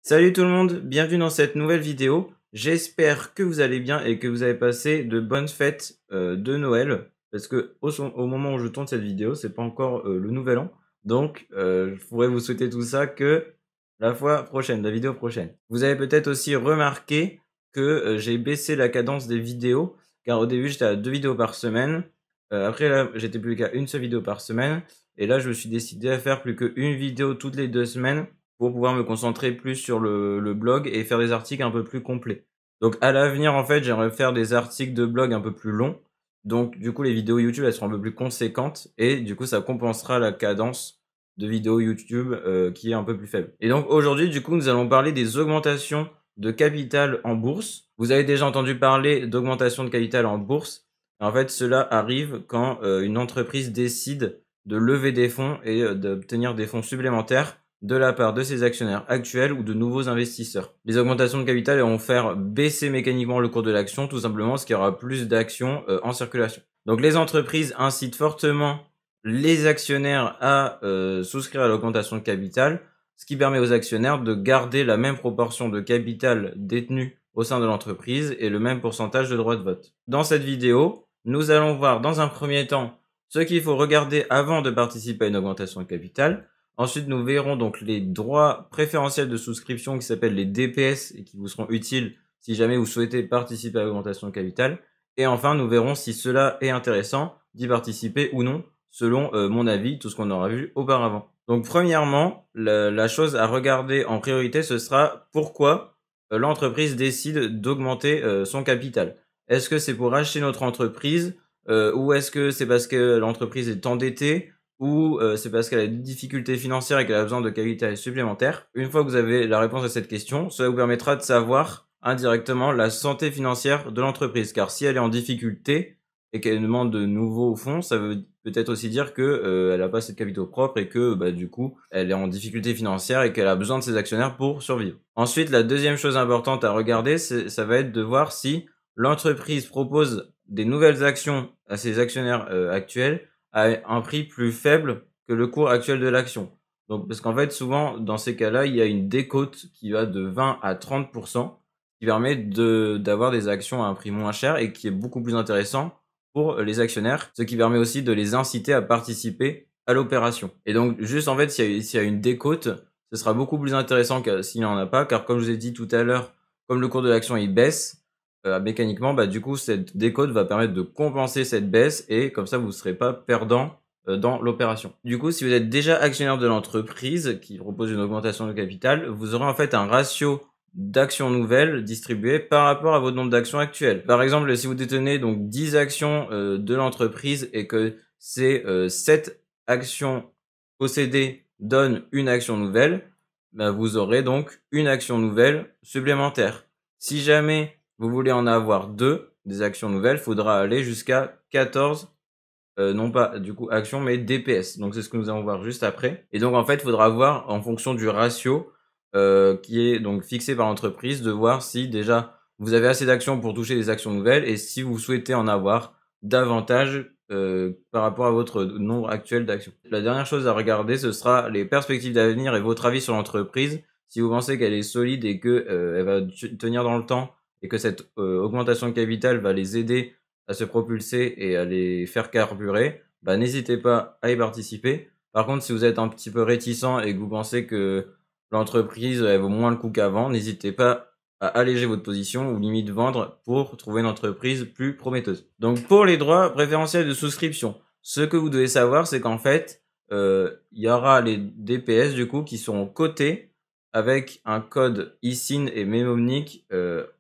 Salut tout le monde, bienvenue dans cette nouvelle vidéo. J'espère que vous allez bien et que vous avez passé de bonnes fêtes de Noël. Parce que au moment où je tourne cette vidéo, c'est pas encore le nouvel an. Donc je pourrais vous souhaiter tout ça que la fois prochaine, la vidéo prochaine. Vous avez peut-être aussi remarqué que j'ai baissé la cadence des vidéos. Car au début j'étais à 2 vidéos par semaine. Après là j'étais plus qu'à une seule vidéo par semaine. Et là je me suis décidé à faire plus qu'une vidéo toutes les 2 semaines pour pouvoir me concentrer plus sur le blog et faire des articles un peu plus complets. Donc à l'avenir, en fait, j'aimerais faire des articles de blog un peu plus longs. Donc du coup, les vidéos YouTube, elles seront un peu plus conséquentes et du coup, ça compensera la cadence de vidéos YouTube qui est un peu plus faible. Et donc aujourd'hui, du coup, nous allons parler des augmentations de capital en bourse. Vous avez déjà entendu parler d'augmentation de capital en bourse. En fait, cela arrive quand une entreprise décide de lever des fonds et d'obtenir des fonds supplémentaires de la part de ses actionnaires actuels ou de nouveaux investisseurs. Les augmentations de capital vont faire baisser mécaniquement le cours de l'action, tout simplement parce qu'il y aura plus d'actions en circulation. Donc les entreprises incitent fortement les actionnaires à souscrire à l'augmentation de capital, ce qui permet aux actionnaires de garder la même proportion de capital détenu au sein de l'entreprise et le même pourcentage de droits de vote. Dans cette vidéo, nous allons voir dans un premier temps ce qu'il faut regarder avant de participer à une augmentation de capital. Ensuite, nous verrons donc les droits préférentiels de souscription qui s'appellent les DPS et qui vous seront utiles si jamais vous souhaitez participer à l'augmentation de capital. Et enfin, nous verrons si cela est intéressant d'y participer ou non, selon mon avis, tout ce qu'on aura vu auparavant. Donc premièrement, la chose à regarder en priorité, ce sera pourquoi l'entreprise décide d'augmenter son capital. Est-ce que c'est pour acheter notre entreprise ou est-ce que c'est parce que l'entreprise est endettée ou c'est parce qu'elle a des difficultés financières et qu'elle a besoin de capital supplémentaire? Une fois que vous avez la réponse à cette question, cela vous permettra de savoir indirectement la santé financière de l'entreprise. Car si elle est en difficulté et qu'elle demande de nouveaux fonds, ça veut peut-être aussi dire que elle n'a pas assez de capitaux propres et que du coup elle est en difficulté financière et qu'elle a besoin de ses actionnaires pour survivre. Ensuite, la deuxième chose importante à regarder, ça va être de voir si l'entreprise propose des nouvelles actions à ses actionnaires actuels à un prix plus faible que le cours actuel de l'action. Donc, parce qu'en fait, souvent, dans ces cas-là, il y a une décote qui va de 20 à 30%, qui permet d'avoir des actions à un prix moins cher et qui est beaucoup plus intéressant pour les actionnaires, ce qui permet aussi de les inciter à participer à l'opération. Et donc, juste en fait, s'il y a une décote, ce sera beaucoup plus intéressant que s'il n'y en a pas, car comme je vous ai dit tout à l'heure, comme le cours de l'action il baisse, mécaniquement, du coup, cette décote va permettre de compenser cette baisse et comme ça, vous ne serez pas perdant dans l'opération. Du coup, si vous êtes déjà actionnaire de l'entreprise qui propose une augmentation de capital, vous aurez en fait un ratio d'actions nouvelles distribuées par rapport à votre nombre d'actions actuelles. Par exemple, si vous détenez donc 10 actions de l'entreprise et que ces 7 actions possédées donnent une action nouvelle, vous aurez donc une action nouvelle supplémentaire. Si jamais vous voulez en avoir 2 des actions nouvelles, faudra aller jusqu'à 14 non pas du coup actions mais DPS. Donc c'est ce que nous allons voir juste après. Et donc en fait, il faudra voir en fonction du ratio qui est donc fixé par l'entreprise, de voir si déjà vous avez assez d'actions pour toucher des actions nouvelles et si vous souhaitez en avoir davantage par rapport à votre nombre actuel d'actions. La dernière chose à regarder, ce sera les perspectives d'avenir et votre avis sur l'entreprise. Si vous pensez qu'elle est solide et que elle va tenir dans le temps et que cette augmentation de capital va les aider à se propulser et à les faire carburer, n'hésitez pas à y participer. Par contre, si vous êtes un petit peu réticent et que vous pensez que l'entreprise elle vaut moins le coup qu'avant, n'hésitez pas à alléger votre position ou limite vendre pour trouver une entreprise plus prometteuse. Donc pour les droits préférentiels de souscription, ce que vous devez savoir, c'est qu'en fait, il y aura les DPS du coup qui seront cotés avec un code ISIN et Mnemonic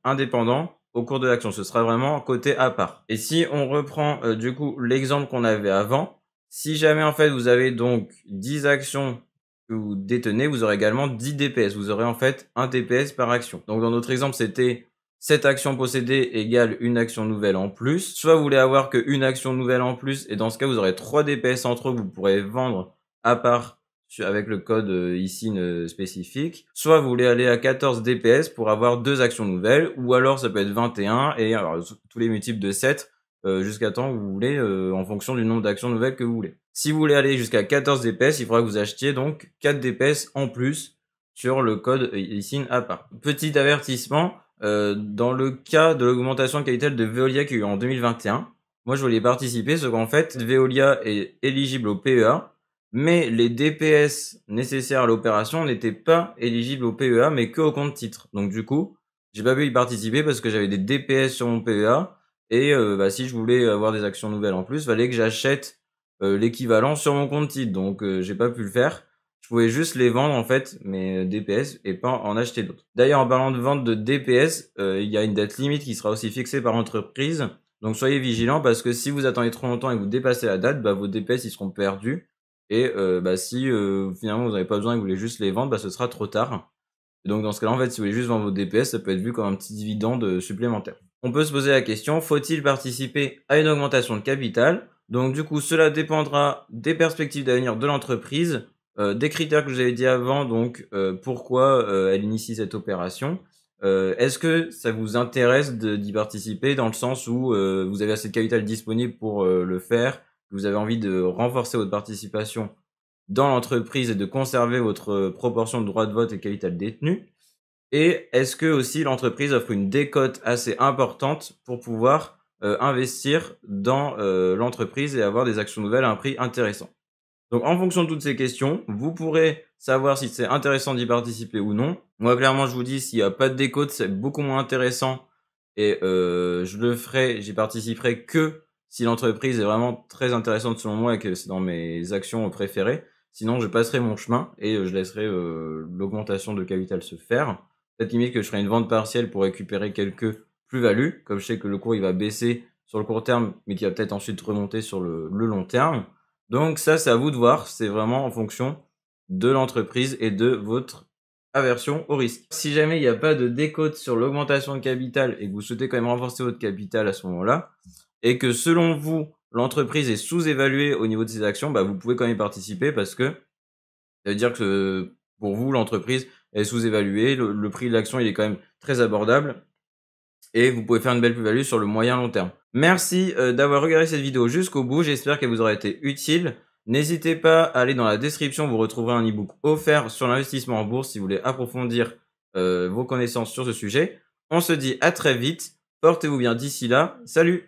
indépendant au cours de l'action. Ce sera vraiment coté à part. Et si on reprend du coup l'exemple qu'on avait avant, si jamais en fait vous avez donc 10 actions que vous détenez, vous aurez également 10 DPS. Vous aurez en fait un DPS par action. Donc dans notre exemple, c'était 7 actions possédées égale une action nouvelle en plus. Soit vous voulez avoir qu'une action nouvelle en plus, et dans ce cas, vous aurez 3 DPS entre eux que vous pourrez vendre à part avec le code ISIN spécifique. Soit vous voulez aller à 14 DPS pour avoir 2 actions nouvelles, ou alors ça peut être 21, et alors, tous les multiples de 7 jusqu'à temps que vous voulez, en fonction du nombre d'actions nouvelles que vous voulez. Si vous voulez aller jusqu'à 14 DPS, il faudra que vous achetiez donc 4 DPS en plus sur le code ISIN à part. Petit avertissement, dans le cas de l'augmentation de capital de Veolia qu'il y a eu en 2021, moi je voulais participer, parce qu'en fait, Veolia est éligible au PEA, mais les DPS nécessaires à l'opération n'étaient pas éligibles au PEA, mais qu'au compte titre. Donc du coup, j'ai pas pu y participer parce que j'avais des DPS sur mon PEA, et si je voulais avoir des actions nouvelles en plus, fallait que j'achète l'équivalent sur mon compte titre. Donc j'ai pas pu le faire. Je pouvais juste les vendre en fait, mes DPS, et pas en acheter d'autres. D'ailleurs, en parlant de vente de DPS, il y a une date limite qui sera aussi fixée par entreprise. Donc soyez vigilants, parce que si vous attendez trop longtemps et que vous dépassez la date, vos DPS ils seront perdus. Et si finalement vous n'avez pas besoin et que vous voulez juste les vendre, ce sera trop tard. Et donc dans ce cas-là, en fait, si vous voulez juste vendre vos DPS, ça peut être vu comme un petit dividende supplémentaire. On peut se poser la question, faut-il participer à une augmentation de capital? Donc du coup, cela dépendra des perspectives d'avenir de l'entreprise, des critères que je vous avais dit avant, donc pourquoi elle initie cette opération. Est-ce que ça vous intéresse d'y participer, dans le sens où vous avez assez de capital disponible pour le faire, que vous avez envie de renforcer votre participation dans l'entreprise et de conserver votre proportion de droits de vote et capital détenu? Et est-ce que aussi l'entreprise offre une décote assez importante pour pouvoir investir dans l'entreprise et avoir des actions nouvelles à un prix intéressant? Donc en fonction de toutes ces questions, vous pourrez savoir si c'est intéressant d'y participer ou non. Moi clairement je vous dis, s'il n'y a pas de décote, c'est beaucoup moins intéressant, et j'y participerai que si l'entreprise est vraiment très intéressante selon moi et que c'est dans mes actions préférées. Sinon je passerai mon chemin et je laisserai l'augmentation de capital se faire. Peut-être limite que je ferai une vente partielle pour récupérer quelques plus-values, comme je sais que le cours il va baisser sur le court terme, mais qui va peut-être ensuite remonter sur le long terme. Donc ça, c'est à vous de voir, c'est vraiment en fonction de l'entreprise et de votre aversion au risque. Si jamais il n'y a pas de décote sur l'augmentation de capital et que vous souhaitez quand même renforcer votre capital à ce moment-là, et que selon vous, l'entreprise est sous-évaluée au niveau de ses actions, vous pouvez quand même y participer, parce que ça veut dire que pour vous, l'entreprise est sous-évaluée, le prix de l'action il est quand même très abordable, et vous pouvez faire une belle plus-value sur le moyen long terme. Merci d'avoir regardé cette vidéo jusqu'au bout, j'espère qu'elle vous aura été utile. N'hésitez pas à aller dans la description, vous retrouverez un e-book offert sur l'investissement en bourse si vous voulez approfondir vos connaissances sur ce sujet. On se dit à très vite, portez-vous bien d'ici là, salut!